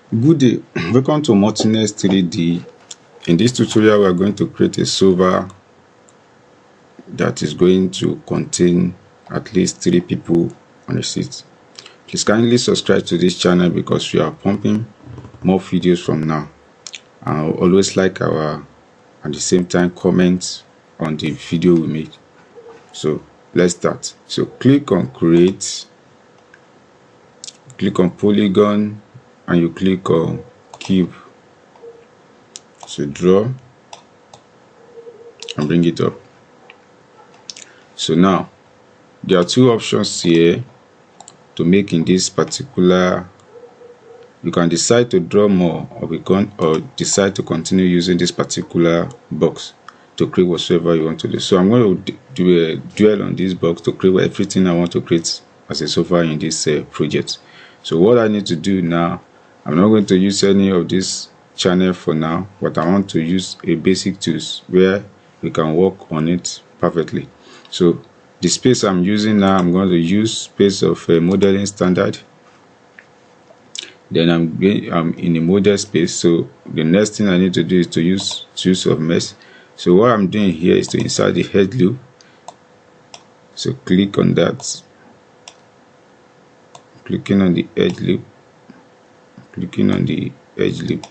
Good day, welcome to Martinez 3D. In this tutorial, we are going to create a solver that is going to contain at least 3 people on the seat. Please kindly subscribe to this channel because we are pumping more videos from now. And always like at the same time comment on the video we make. So let's start. So click on create, click on polygon, and you click on cube. So draw and bring it up. So now there are 2 options here to make in this particular. You can decide to draw more or decide to continue using this particular box to create whatsoever you want to do. So I'm going to do a dwell on this box to create everything I want to create as a solver in this project. So what I need to do now, I'm not going to use any of this channel for now, but I want to use a basic tools where we can work on it perfectly. So the space I'm using now, I'm going to use space of modeling standard. Then I'm in a model space. So the next thing I need to do is to use tools of mesh. So what I'm doing here is to insert the head loop. So click on that, clicking on the edge loop, clicking on the edge loop.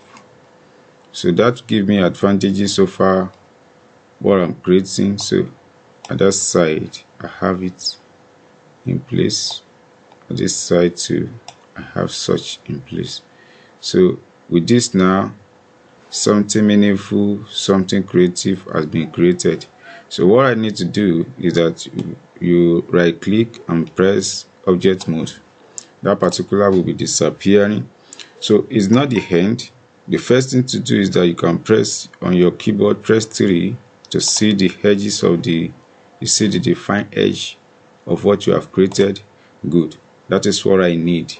So that gives me advantages so far what I'm creating. So at that side I have it in place, at this side too I have such in place. So with this now, something meaningful, something creative has been created. So what I need to do is that you right click and press object mode. That particular will be disappearing. So it's not the end. The first thing to do is that you can press on your keyboard, press 3 to see the edges of you see the defined edge of what you have created. Good. That is what I need.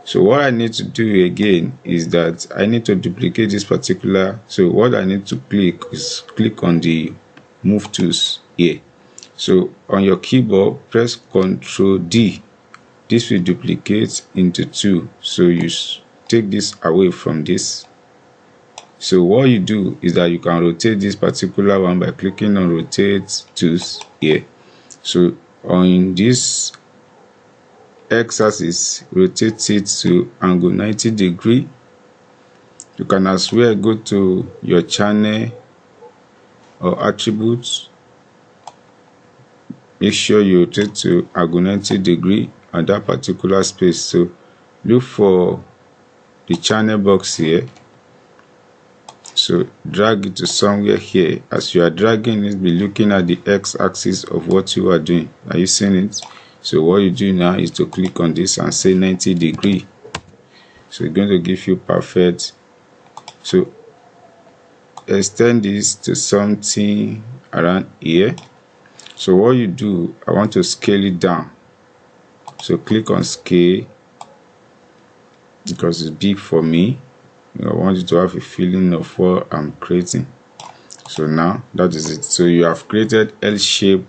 So what I need to do again is that I need to duplicate this particular. So what I need to click is click on the move tools here. So on your keyboard, press Ctrl D. This will duplicate into 2. So you take this away from this. So what you do is that you can rotate this particular one by clicking on rotate tools here. So on this x-axis, rotate it to angle 90 degree. You can as well go to your channel or attributes. Make sure you rotate to angle 90 degree at that particular space. So look for the channel box here. So drag it to somewhere here. As you are dragging it, be looking at the x-axis of what you are doing. Are you seeing it? So what you do now is to click on this and say 90 degree. So it's going to give you perfect. So extend this to something around here. So what you do, I want to scale it down. So click on scale because it's big for me. I want you to have a feeling of what I'm creating. So now that is it. So you have created L-shaped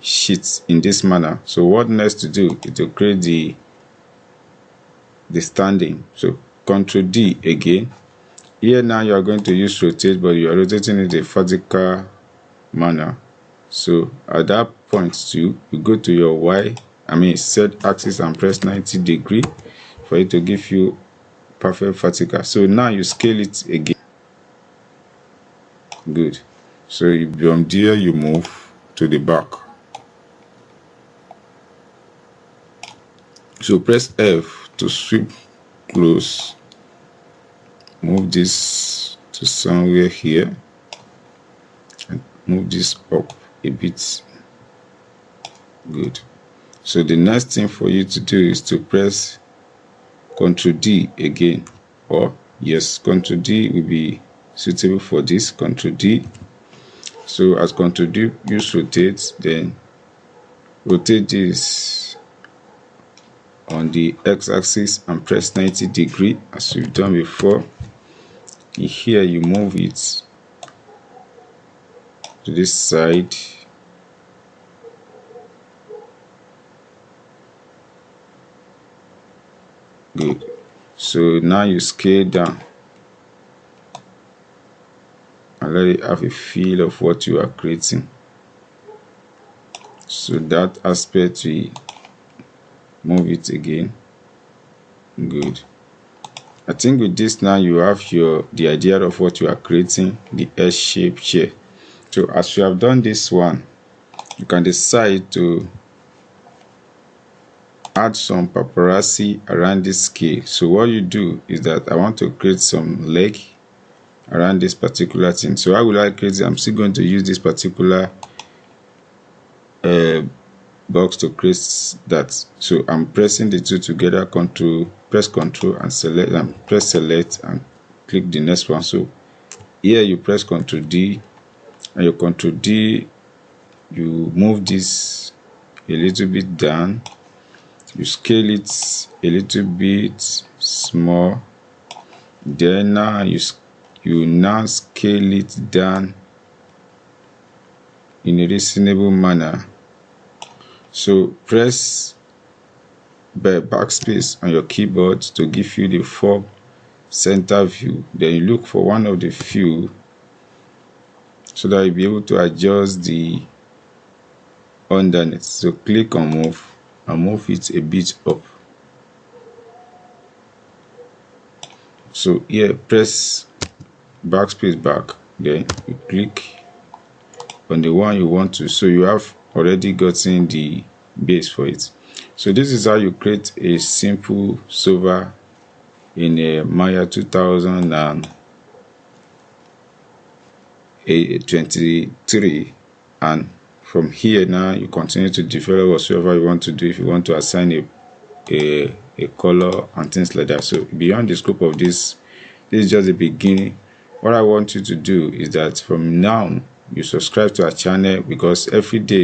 sheets in this manner. So what next to do is to create the standing. So Ctrl D again. Here now you are going to use rotate, but you are rotating it in a vertical manner. So at that point too, you go to your Z axis and press 90 degree for it to give you perfect vertical. So now you scale it again. Good. So from there you move to the back. So press F to sweep close. Move this to somewhere here and move this up a bit. Good. So the next thing for you to do is to press Ctrl D again, or yes, Ctrl D will be suitable for this. Ctrl D. So as Ctrl D, use rotate, then rotate this on the x-axis and press 90 degree as we've done before. Here you move it to this side. Good. So now you scale down and let it have a feel of what you are creating. So that aspect, we move it again. Good. I think with this now you have the idea of what you are creating, the S shape here. So as you have done this one, you can decide to add some paparazzi around this scale. So what you do is that I want to create some leg around this particular thing. So how will I create it? I'm still going to use this particular box to create that. So I'm pressing the two together, press control and select, and press select and click the next one. So here you press Ctrl D, and your Ctrl D, you move this a little bit down, you scale it a little bit small, then now you now scale it down in a reasonable manner. So press backspace on your keyboard to give you the full center view. Then you look for one of the few so that you'll be able to adjust the underneath. So click on move and move it a bit up. So here press backspace back, then you click on the one you want to. So you have already gotten the base for it. So this is how you create a simple solver in a Maya 2023, and from here now you continue to develop whatsoever you want to do. If you want to assign a color and things like that. So beyond the scope of this is just the beginning. What I want you to do is that from now you subscribe to our channel, because every day